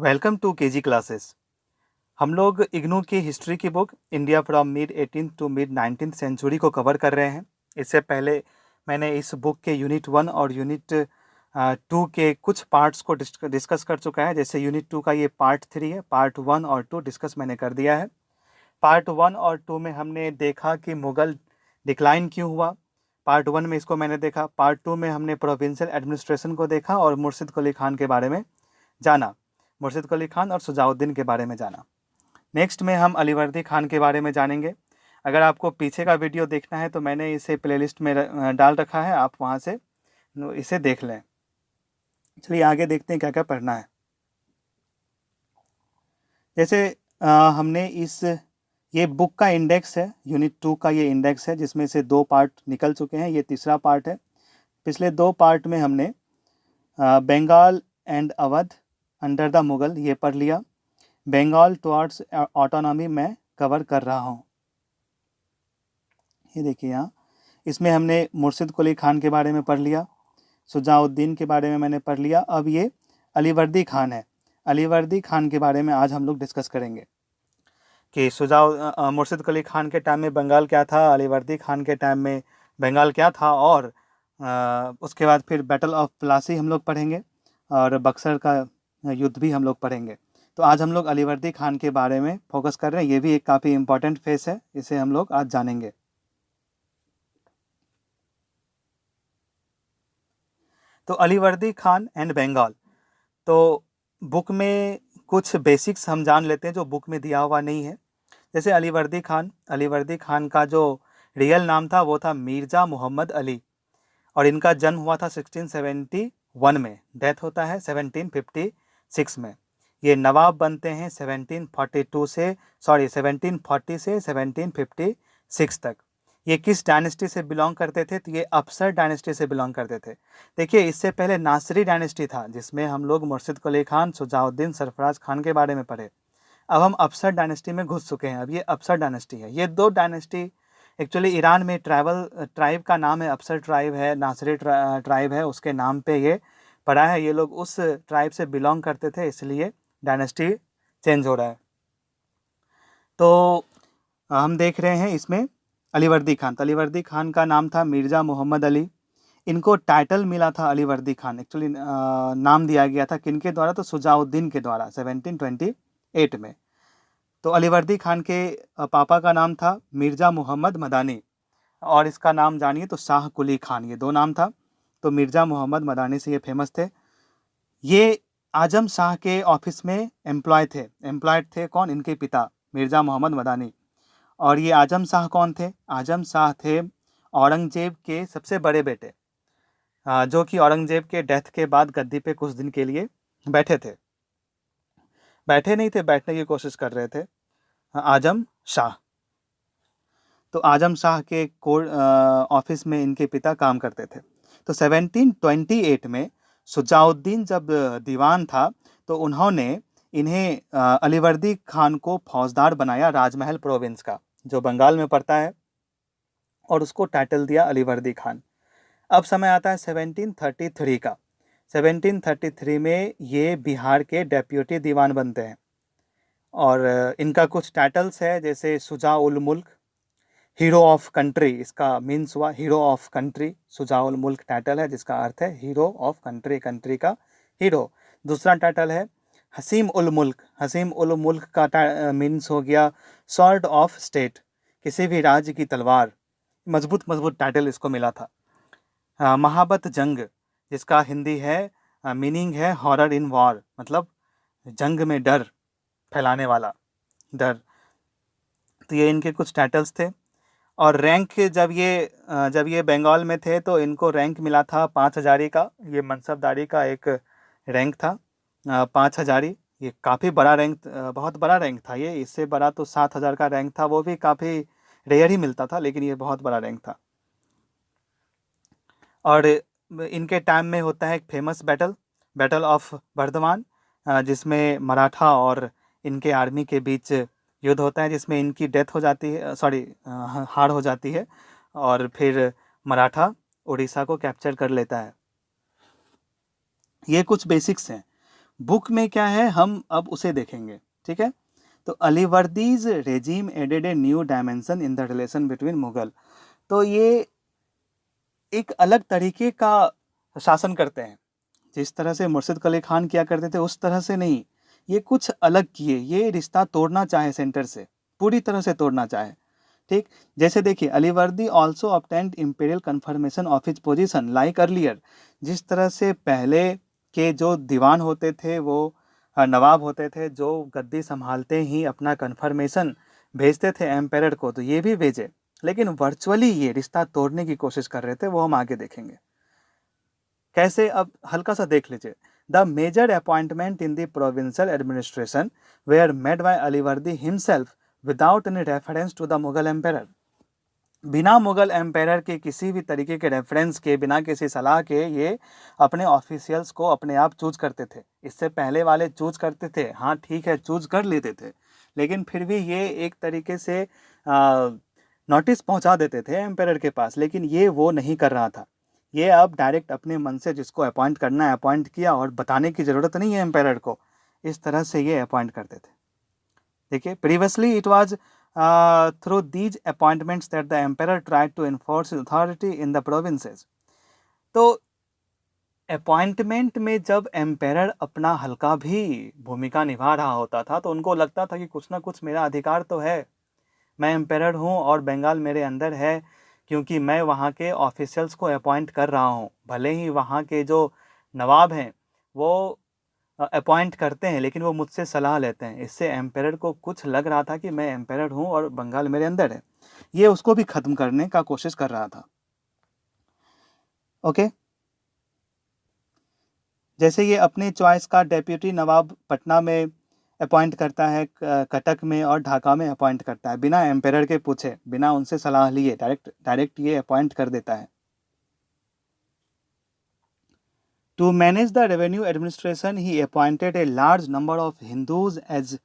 Welcome two KG classes. हम लोग इग्नू की हिस्ट्री की book India from mid 18th to mid 19th century को कवर कर रहे हैं। इससे पहले मैंने इस बुक के यूनिट 1 और यूनिट 2 के कुछ पार्ट्स को डिस्कस कर चुका है। जैसे यूनिट 2 का ये पार्ट 3 है, पार्ट 1 और 2 डिस्कस मैंने कर दिया है। पार्ट 1 और 2 में हमने देखा कि मुगल डिक्लाइन क्यों हुआ। पार्ट 1 में इसको मैंने देखा। पार्ट 2 में हमने प्रोविंशियल एडमिनिस्ट्रेशन को देखा और मुर्शिद कुली खान के बारे में जाना। मुर्शिद कुली खान और शुजाउद्दीन के बारे में जाना। नेक्स्ट में हम अलीवर्दी खान के बारे में जानेंगे। अगर आपको पीछे का वीडियो देखना है तो मैंने इसे प्लेलिस्ट में डाल रखा है, आप वहाँ से इसे देख लें। चलिए आगे देखते हैं क्या क्या पढ़ना है। जैसे हमने ये बुक का इंडेक्स है, यूनिट 2 का ये इंडेक्स है, जिसमें से 2 पार्ट निकल चुके हैं, ये तीसरा पार्ट है। पिछले 2 पार्ट में हमने Bengal and Awadh under the Mughal ये पढ़ लिया। बंगाल टुवर्ड्स ऑटोनॉमी मैं कवर कर रहा हूँ। ये देखिए यहाँ, इसमें हमने मुर्शिद कुली खान के बारे में पढ़ लिया, शुजाउद्दीन के बारे में मैंने पढ़ लिया। अब ये अलीवर्दी खान है। अलीवर्दी खान के बारे में आज हम लोग डिस्कस करेंगे कि मुर्शिद कुली खान के टाइम में बंगाल क्या था, अलीवर्दी खान के टाइम में बंगाल क्या था, और उसके बाद फिर बैटल ऑफ प्लासी हम लोग पढ़ेंगे और बक्सर का युद्ध भी हम लोग पढ़ेंगे। तो आज हम लोग अलीवर्दी खान के बारे में फोकस कर रहे हैं। ये भी एक काफ़ी इम्पोर्टेंट फेस है, इसे हम लोग आज जानेंगे। तो अलीवर्दी खान एंड बंगाल, तो बुक में कुछ बेसिक्स हम जान लेते हैं जो बुक में दिया हुआ नहीं है। जैसे अलीवर्दी खान का जो रियल नाम था वो था मिर्ज़ा मोहम्मद अली, और इनका जन्म हुआ था 1671 में, डेथ होता है 1756 में। ये नवाब बनते हैं 1740 से 1756 तक। ये किस डायनेस्टी से बिलोंग करते थे? तो ये अफसर डायनेस्टी से बिलोंग करते थे। देखिए, इससे पहले नासिरी डायनेस्टी था, जिसमें हम लोग मुर्शिद कुली खान, शुजाउद्दीन, सरफराज खान के बारे में पढ़े। अब हम अफसर डायनेस्टी में घुस चुके हैं। अब ये अफसर डायनेस्टी है। ये 2 डायनेस्टी एक्चुअली ईरान में ट्राइब का नाम है, अफसर ट्राइब है, नासिरी ट्राइब है, उसके नाम पे ये पड़ा है। ये लोग उस ट्राइब से बिलोंग करते थे, इसलिए डायनेस्टी चेंज हो रहा है। तो हम देख रहे हैं इसमें अलीवर्दी खान। तो अलीवर्दी खान का नाम था मिर्ज़ा मोहम्मद अली। इनको टाइटल मिला था अलीवर्दी खान, एक्चुअली नाम दिया गया था किनके द्वारा? तो शुजाउद्दीन के द्वारा 1728 में। तो अलीवर्दी खान के पापा का नाम था मिर्ज़ा मोहम्मद मदानी, और इसका नाम जानिए तो शाह कुली खान, ये 2 नाम था। तो मिर्ज़ा मोहम्मद मदानी से ये फेमस थे। ये आजम शाह के ऑफिस में एम्प्लॉयड थे कौन? इनके पिता मिर्ज़ा मोहम्मद मदानी। और ये आजम शाह कौन थे? आजम शाह थे औरंगजेब के सबसे बड़े बेटे, जो कि औरंगजेब के डेथ के बाद गद्दी पे कुछ दिन के लिए बैठे थे। बैठे नहीं थे, बैठने की कोशिश कर रहे थे, आजम शाह। तो आजम शाह के कोर्ट ऑफिस में इनके पिता काम करते थे। तो 1728 में शुजाउद्दीन जब दीवान था, तो उन्होंने इन्हें अलीवर्दी खान को फौजदार बनाया राजमहल प्रोविंस का, जो बंगाल में पड़ता है, और उसको टाइटल दिया अलीवर्दी खान। अब समय आता है 1733 का। 1733 में ये बिहार के डेप्यूटी दीवान बनते हैं, और इनका कुछ टाइटल्स है, जैसे शुजा उल मुल्क, हीरो ऑफ कंट्री। इसका मीन्स हुआ हीरो ऑफ कंट्री। शुजा उल मुल्क टाइटल है, जिसका अर्थ है हीरो ऑफ कंट्री, कंट्री का हीरो। दूसरा टाइटल है हसीम उल मुल्क। हसीम उल मुल्क का मीन्स हो गया सॉर्ड ऑफ स्टेट, किसी भी राज्य की तलवार। मजबूत मजबूत टाइटल इसको मिला था। महाबत जंग, जिसका हिंदी है मीनिंग है हॉरर इन वॉर, मतलब जंग में डर फैलाने वाला, डर। तो ये इनके कुछ टाइटल्स थे। और रैंक जब ये बंगाल में थे तो इनको रैंक मिला था 5,000 का। ये मनसबदारी का एक रैंक था, 5,000। ये काफ़ी बड़ा रैंक, बहुत बड़ा रैंक था ये। इससे बड़ा तो 7,000 का रैंक था, वो भी काफ़ी रेयर ही मिलता था, लेकिन ये बहुत बड़ा रैंक था। और इनके टाइम में होता है एक फेमस बैटल ऑफ बर्धमान, जिसमें मराठा और इनके आर्मी के बीच युद्ध होता है, जिसमें इनकी डेथ हो जाती है, हार हो जाती है, और फिर मराठा उड़ीसा को कैप्चर कर लेता है। ये कुछ बेसिक्स हैं। बुक में क्या है हम अब उसे देखेंगे, ठीक है। तो Alivardi's regime added a new dimension in the relation between Mughal. तो ये एक अलग तरीके का शासन करते हैं, जिस तरह से मुर्शिद कुली खान किया करते थे उस तरह से नहीं, ये कुछ अलग किए, ये रिश्ता तोड़ना चाहे सेंटर से, पूरी तरह से तोड़ना चाहे, ठीक। जैसे देखिए Alivardi also obtained imperial confirmation of his position like earlier. जिस तरह से पहले के जो दीवान होते थे वो नवाब होते थे, जो गद्दी संभालते ही अपना कन्फर्मेशन भेजते थे एम्पायर को, तो ये भी भेजे, लेकिन वर्चुअली ये रिश्ता तोड़ने की कोशिश कर रहे थे, वो हम आगे देखेंगे कैसे। अब हल्का सा देख लीजिए। The major appointment in the provincial administration were made by Alivardi himself without any reference to the Mughal empire. बिना मुगल एम्पायर के किसी भी तरीके के रेफरेंस के, बिना किसी सलाह के ये अपने ऑफिशियल्स को अपने आप चूज करते थे। इससे पहले वाले चूज करते थे, हाँ ठीक है चूज कर लेते थे, लेकिन फिर भी ये एक तरीके से नोटिस पहुंचा देते थे एम्पायर के पास, लेकिन ये वो नहीं कर रहा था। ये अब डायरेक्ट अपने मन से जिसको अपॉइंट करना है अपॉइंट किया, और बताने की ज़रूरत नहीं है एम्पायर को, इस तरह से ये अपॉइंट करते थे। देखिए previously it was through these appointments that the empire tried to enforce authority in the provinces. तो अपॉइंटमेंट में जब एम्पायर अपना हल्का भी भूमिका निभा रहा होता था, तो उनको लगता था कि कुछ ना कुछ मेरा अधिकार तो है, मैं एम्पायर हूँ और बंगाल मेरे अंदर है, क्योंकि मैं वहाँ के ऑफिशियल्स को अपॉइंट कर रहा हूँ। भले ही वहाँ के जो नवाब हैं वो अपॉइंट करते हैं, लेकिन वो मुझसे सलाह लेते हैं। इससे एम्पायर को कुछ लग रहा था कि मैं एम्पायर हूँ और बंगाल मेरे अंदर है, ये उसको भी ख़त्म करने का कोशिश कर रहा था। ओके, जैसे ये अपने चॉइस का डेप्यूटी नवाब पटना में अपॉइंट करता है, कटक में और ढाका में अपॉइंट करता है, बिना एम्पायर के पूछे, बिना उनसे सलाह लिए डायरेक्ट ये अपॉइंट कर देता है। To manage the revenue administration he appointed a large number of Hindus as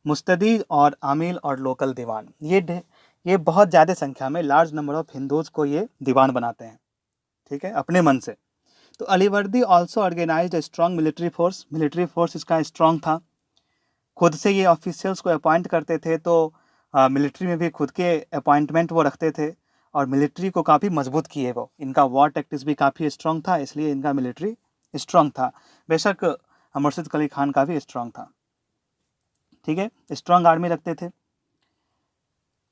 मुस्तदी और आमिल और लोकल दीवान। ये बहुत ज़्यादा संख्या में लार्ज नंबर ऑफ हिंदूज को ये दीवान बनाते हैं, ठीक है, अपने मन से। तो Alivardi also organised a strong military force इसका स्ट्रॉन्ग था। खुद से ये ऑफिशियल्स को अपॉइंट करते थे, तो मिलिट्री में भी खुद के अपॉइंटमेंट वो रखते थे, और मिलिट्री को काफ़ी मजबूत किए वो। इनका वॉर टैक्टिक्स भी काफ़ी स्ट्रॉन्ग था, इसलिए इनका मिलिट्री स्ट्रॉन्ग था। बेशक मुर्शिद कुली खान का भी स्ट्रॉन्ग था, ठीक है, स्ट्रॉन्ग आर्मी रखते थे।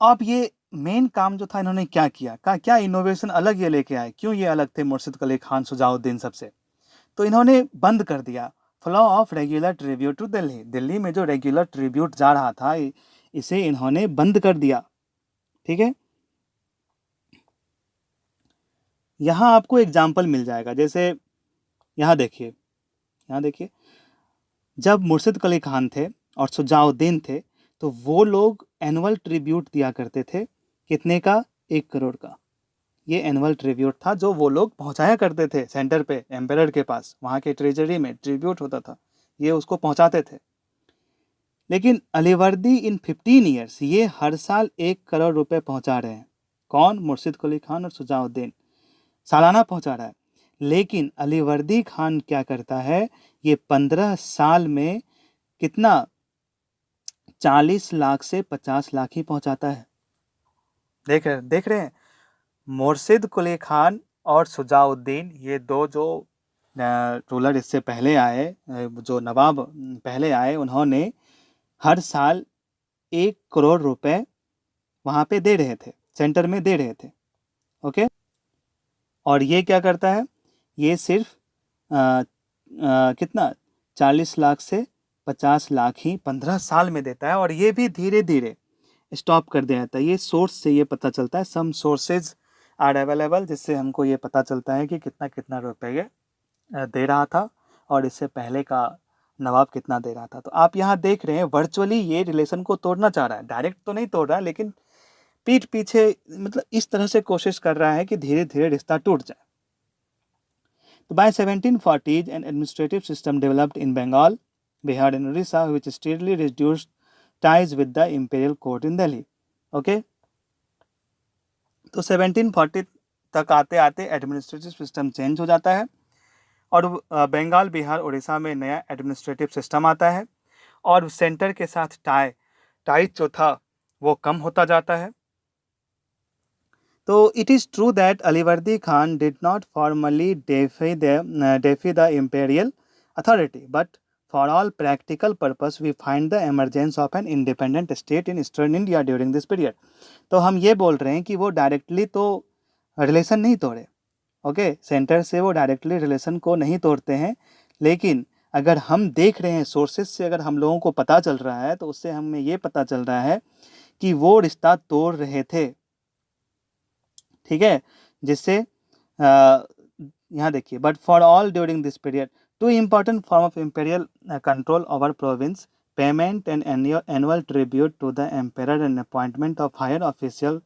अब ये मेन काम जो था इन्होंने क्या किया, क्या इनोवेशन अलग ये लेके आए, क्यों ये अलग थे मुर्शिद कुली खान शुजाउद्दीन सबसे। तो इन्होंने बंद कर दिया flow of regular tribute to Delhi. Delhi में जो रेगुलर ट्रिब्यूट जा रहा था इसे इन्होंने बंद कर दिया, ठीक है। यहाँ आपको एग्जाम्पल मिल जाएगा, जैसे यहाँ देखिए जब मुर्शिद कुली खान थे और शुजाउद्दीन थे, तो वो लोग एनुअल ट्रिब्यूट दिया करते थे, कितने का, 1 करोड़ का। ये एनुअल ट्रिब्यूट था जो वो लोग पहुंचाया करते थे सेंटर पे एम्पायर के पास, वहाँ के ट्रेजरी में ट्रिब्यूट होता था, ये उसको पहुंचाते थे। लेकिन अलीवर्दी इन 15 ईयर्स ये हर साल 1 करोड़ रुपए पहुंचा रहे हैं। कौन, मुर्शिद कुली खान और शुजाउद्दीन, सालाना पहुंचा रहा है। लेकिन अलीवर्दी खान क्या करता है, ये 15 साल में कितना, 40 लाख से 50 लाख ही पहुंचाता है। देख रहे हैं, मुर्शिद कुली खान और शुजाउद्दीन, ये दो जो रूलर इससे पहले आए, जो नवाब पहले आए, उन्होंने हर साल 1 करोड़ रुपए वहाँ पे दे रहे थे, सेंटर में दे रहे थे। ओके, और ये क्या करता है, ये सिर्फ कितना, 40 लाख से 50 लाख ही 15 साल में देता है, और ये भी धीरे धीरे स्टॉप कर दिया जाता है। ये सोर्स से ये पता चलता है, सम सोर्सेज आर अवेलेबल, जिससे हमको ये पता चलता है कि कितना कितना रुपये ये दे रहा था, और इससे पहले का नवाब कितना दे रहा था। तो आप यहाँ देख रहे हैं वर्चुअली ये रिलेशन को तोड़ना चाह रहा है, डायरेक्ट तो नहीं तोड़ रहा, लेकिन पीठ पीछे मतलब इस तरह से कोशिश कर रहा है कि धीरे धीरे रिश्ता टूट जाए। तो bye 1740s an administrative system developed in Bengal, Bihar and Orissa which steadily reduced ties with the imperial court in Delhi. Okay? तो 1740 तक आते आते एडमिनिस्ट्रेटिव सिस्टम चेंज हो जाता है, और बंगाल, बिहार, उड़ीसा में नया एडमिनिस्ट्रेटिव सिस्टम आता है और सेंटर के साथ टाई जो था वो कम होता जाता है। तो it is true that Alivardi Khan did not formally defy the imperial authority, but for all practical purpose we find the emergence of an independent state in eastern India during this period। तो हम ये बोल रहे हैं कि वो डायरेक्टली तो relation नहीं तोड़े, ओके, सेंटर से वो डायरेक्टली रिलेशन को नहीं तोड़ते हैं, लेकिन अगर हम देख रहे हैं सोर्सेज से, अगर हम लोगों को पता चल रहा है तो उससे हमें ये पता चल रहा है कि वो रिश्ता तोड़ रहे थे, ठीक है, जिससे यहाँ देखिए, but for all during this period two important form of imperial control over province, payment and annual tribute to the emperor and appointment of higher official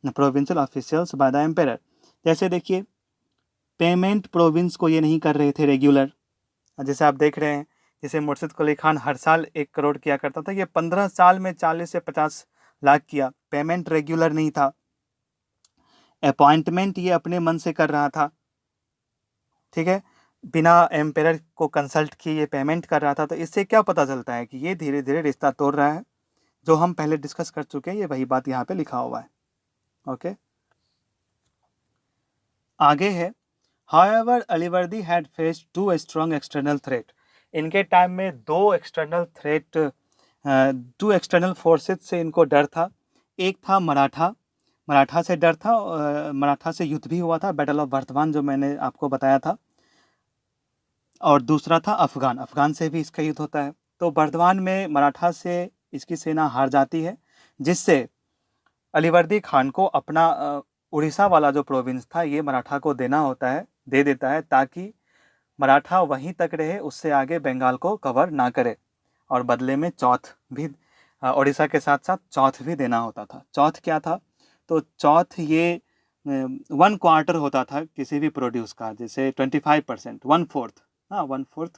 provincial officials by the emperor. जैसे देखिए, payment province को ये नहीं कर रहे थे regular, जैसे आप देख रहे हैं, जैसे मुर्शिद कुली खान हर साल 1 करोड़ किया करता था, ये 15 साल में 40 से 50 लाख किया। पेमेंट रेगुलर नहीं था। अपॉइंटमेंट ये अपने मन से कर रहा था, ठीक है, बिना एम्पेरर को कंसल्ट किए ये पेमेंट कर रहा था। तो इससे क्या पता चलता है कि ये धीरे धीरे रिश्ता तोड़ रहा है, जो हम पहले डिस्कस कर चुके हैं, ये वही बात यहाँ पे लिखा हुआ है, ओके। आगे है, however Alivardi had faced 2 strong external threat. इनके टाइम में 2 एक्सटर्नल फोर्सेस से इनको डर था। एक था मराठा से डर था, मराठा से युद्ध भी हुआ था, बैटल ऑफ बर्धमान जो मैंने आपको बताया था, और दूसरा था अफगान से भी इसका युद्ध होता है। तो बर्धमान में मराठा से इसकी सेना हार जाती है, जिससे अलीवर्दी खान को अपना उड़ीसा वाला जो प्रोविंस था ये मराठा को दे देता है, ताकि मराठा वहीं तक रहे, उससे आगे बंगाल को कवर ना करे, और बदले में चौथ भी उड़ीसा के साथ साथ चौथ भी देना होता था। चौथ क्या था? तो चौथ ये 1/4 होता था किसी भी प्रोड्यूस का, जैसे 25%, 1/4, हाँ 1/4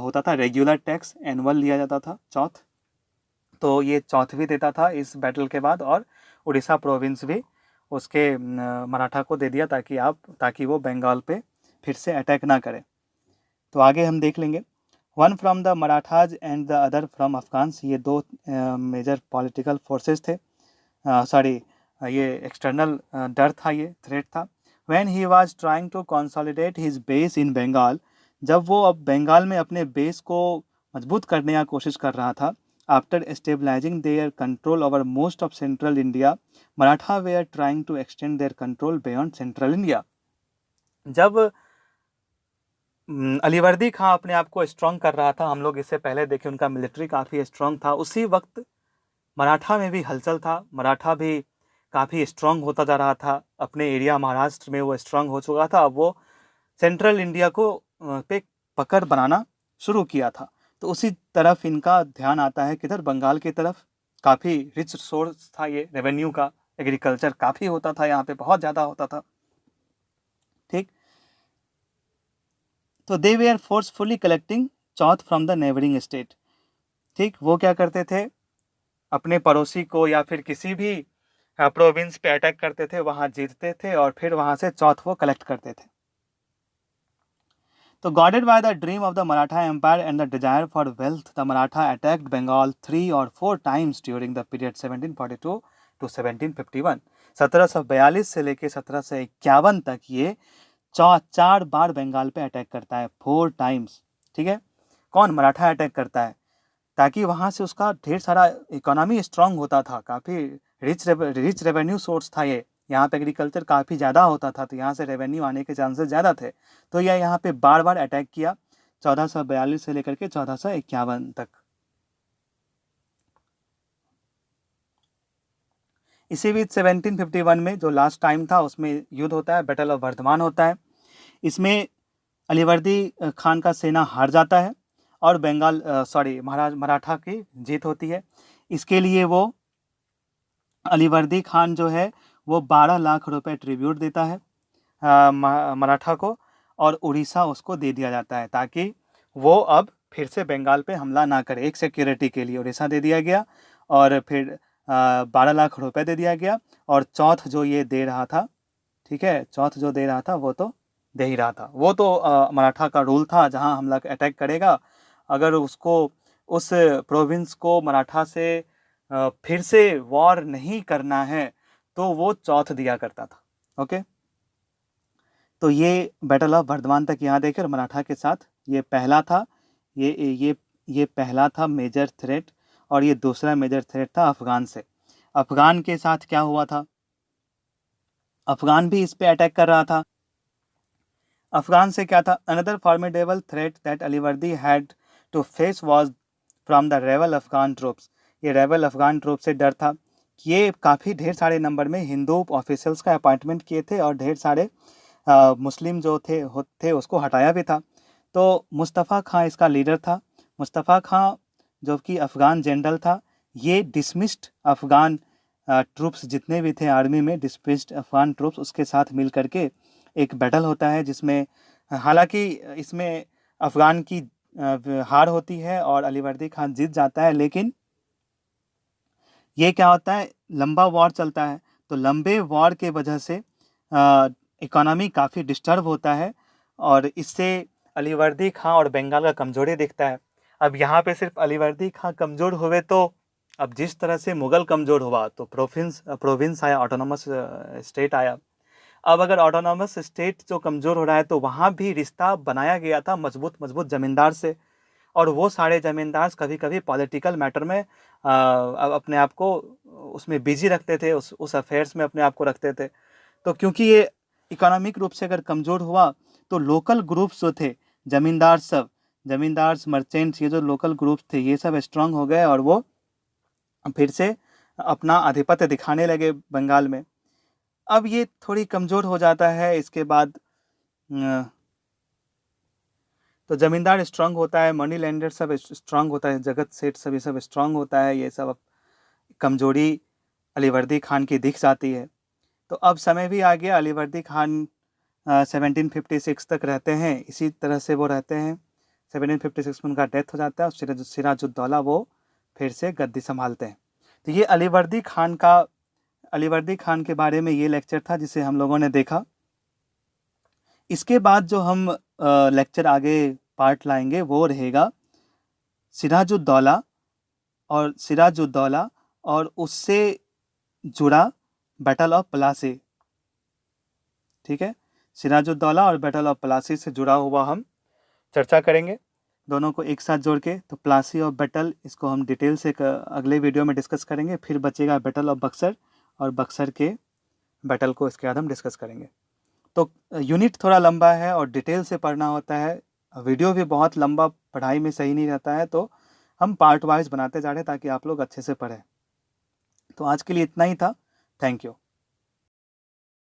होता था रेगुलर टैक्स, एनुअल लिया जाता था चौथ। तो ये चौथ भी देता था इस बैटल के बाद, और उड़ीसा प्रोविंस भी उसके मराठा को दे दिया, ताकि वो बंगाल पे फिर से अटैक ना करे। तो आगे हम देख लेंगे, one from the Marathas and the other from Afghans. ये 2 मेजर पॉलिटिकल फोर्सेस थे, ये एक्सटर्नल डर था, ये थ्रेट था। When he was trying to consolidate his base in Bengal, जब वो अब बंगाल में अपने बेस को मजबूत करने की कोशिश कर रहा था, after stabilising their control over most of central India, Maratha were trying to extend their control beyond central India. जब अलीवर्दी खां अपने आप को स्ट्रॉन्ग कर रहा था, हम लोग इससे पहले देखे उनका मिलिट्री काफ़ी स्ट्रॉन्ग था, उसी वक्त मराठा में भी हलचल था। मराठा भी काफ़ी स्ट्रॉन्ग होता जा रहा था, अपने एरिया महाराष्ट्र में वो स्ट्रॉन्ग हो चुका था। अब वो सेंट्रल इंडिया को पे पकड़ बनाना शुरू किया था। तो उसी तरफ इनका ध्यान आता है, किधर? बंगाल की तरफ। काफ़ी रिच सोर्स था ये रेवेन्यू का, एग्रीकल्चर काफ़ी होता था यहाँ पे, बहुत ज़्यादा होता था, ठीक। तो they were forcefully collecting chauth from the neighbouring state, ठीक। वो क्या करते थे, अपने पड़ोसी को या फिर किसी भी प्रोविंस पे अटैक करते थे, वहाँ जीतते थे और फिर वहाँ से चौथ वो कलेक्ट करते थे। तो guided by the dream of the Maratha Empire and the desire for wealth, the Maratha attacked Bengal 3 or 4 times during the period 1742 to 1751। 1742 से लेके 1751 तक ये 4 बार बंगाल पे अटैक करता है, 4 टाइम्स, ठीक है। कौन? मराठा अटैक करता है, ताकि वहाँ से उसका ढेर सारा इकोनॉमी स्ट्रांग होता था, काफ़ी रिच रेवेन्यू सोर्स था ये। यहाँ पे एग्रीकल्चर काफ़ी ज़्यादा होता था, तो यहाँ से रेवेन्यू आने के चांसेस ज़्यादा थे। तो यह यहाँ पे बार बार अटैक किया, 1442 से लेकर के 1451 तक। इसी बीच 1751 में जो लास्ट टाइम था, उसमें युद्ध होता है, बैटल ऑफ बर्धमान होता है। इसमें अलीवर्दी खान का सेना हार जाता है और मराठा की जीत होती है। इसके लिए वो अलीवर्दी खान जो है वो 12 लाख रुपए ट्रिब्यूट देता है मराठा को, और उड़ीसा उसको दे दिया जाता है, ताकि वो अब फिर से बंगाल पे हमला ना करे। एक सिक्योरिटी के लिए उड़ीसा दे दिया गया, और फिर 12 लाख रुपए दे दिया गया, और चौथ जो ये दे रहा था, ठीक है, चौथ जो दे रहा था वो तो दे ही रहा था। वो तो मराठा का रूल था, जहाँ हमला अटैक करेगा, अगर उसको उस प्रोविंस को मराठा से फिर से वॉर नहीं करना है तो वो चौथ दिया करता था। ओके, तो ये बैटल ऑफ बर्दवान तक यहाँ देखिए मराठा के साथ ये पहला था, ये पहला था मेजर थ्रेट, और ये दूसरा मेजर थ्रेट था अफगान से। अफगान के साथ क्या हुआ था, अफगान भी इस पे अटैक कर रहा था। अफगान से क्या था, another formidable threat that Alivardi had to face was from the rebel Afghan troops. ये रेबल अफगान ट्रूप से डर था कि ये काफ़ी ढेर सारे नंबर में हिंदू ऑफिशियल्स का अपॉइंटमेंट किए थे और ढेर सारे मुस्लिम जो थे उसको हटाया भी था। तो मुस्तफ़ा खां इसका लीडर था। मुस्तफ़ा खां जो कि अफ़गान जनरल था, ये डिसमिस्ड अफ़गान ट्रूप्स जितने भी थे आर्मी में, डिसमिस्ड अफ़गान ट्रूप्स उसके साथ मिल करके एक बैटल होता है, जिसमें हालांकि इसमें अफ़गान की हार होती है और अलीवर्दी खान जीत जाता है, लेकिन ये क्या होता है, लंबा वॉर चलता है, तो लंबे वॉर के वजह से इकोनॉमी काफ़ी डिस्टर्ब होता है और इससे अलीवर्दी खां और बंगाल का कमजोरी दिखता है। अब यहाँ पे सिर्फ अलीवर्दी खां कमज़ोर हुए, तो अब जिस तरह से मुग़ल कमज़ोर हुआ तो प्रोविंस आया, ऑटोनोमस स्टेट आया। अब अगर ऑटोनोमस स्टेट जो कमज़ोर हो रहा है तो वहाँ भी रिश्ता बनाया गया था मजबूत मजबूत ज़मींदार से, और वो सारे ज़मींदार कभी कभी पॉलिटिकल मैटर में अपने आप को उसमें बिजी रखते थे, उस अफेयर्स में अपने आप को रखते थे। तो क्योंकि ये इकोनॉमिक रूप से अगर कमज़ोर हुआ तो लोकल ग्रुप्स जो थे, ज़मींदार मर्चेंट्स, ये जो लोकल ग्रुप्स थे ये सब स्ट्रांग हो गए और वो फिर से अपना आधिपत्य दिखाने लगे बंगाल में। अब ये थोड़ी कमज़ोर हो जाता है, इसके बाद तो ज़मींदार स्ट्रांग होता है, मनी लेंडर सब स्ट्रांग होता है, जगत सेठ सब ये सब स्ट्रांग होता है, ये सब कमज़ोरी अलीवर्दी खान की दिख जाती है। तो अब समय भी आ गया, अलीवर्दी खान 1756 तक रहते हैं, इसी तरह से वो रहते हैं। 1756 में उनका डेथ हो जाता है और सिराजुद्दौला वो फिर से गद्दी संभालते हैं। तो ये अलीवर्दी खान के बारे में ये लेक्चर था जिसे हम लोगों ने देखा। इसके बाद जो हम लेक्चर आगे पार्ट लाएंगे वो रहेगा सिराजुद्दौला और उससे जुड़ा बैटल ऑफ प्लासी। ठीक है, सिराजुद्दौला और बैटल ऑफ प्लासी से जुड़ा हुआ हम चर्चा करेंगे, दोनों को एक साथ जोड़ के। तो प्लासी और बैटल, इसको हम डिटेल से अगले वीडियो में डिस्कस करेंगे। फिर बचेगा बैटल ऑफ बक्सर, और बक्सर के बैटल को इसके बाद हम डिस्कस करेंगे। तो यूनिट थोड़ा लंबा है और डिटेल से पढ़ना होता है, वीडियो भी बहुत लंबा पढ़ाई में सही नहीं रहता है, तो हम पार्ट वाइज बनाते जा रहे हैं ताकि आप लोग अच्छे से पढ़ें। तो आज के लिए इतना ही था। Thank you.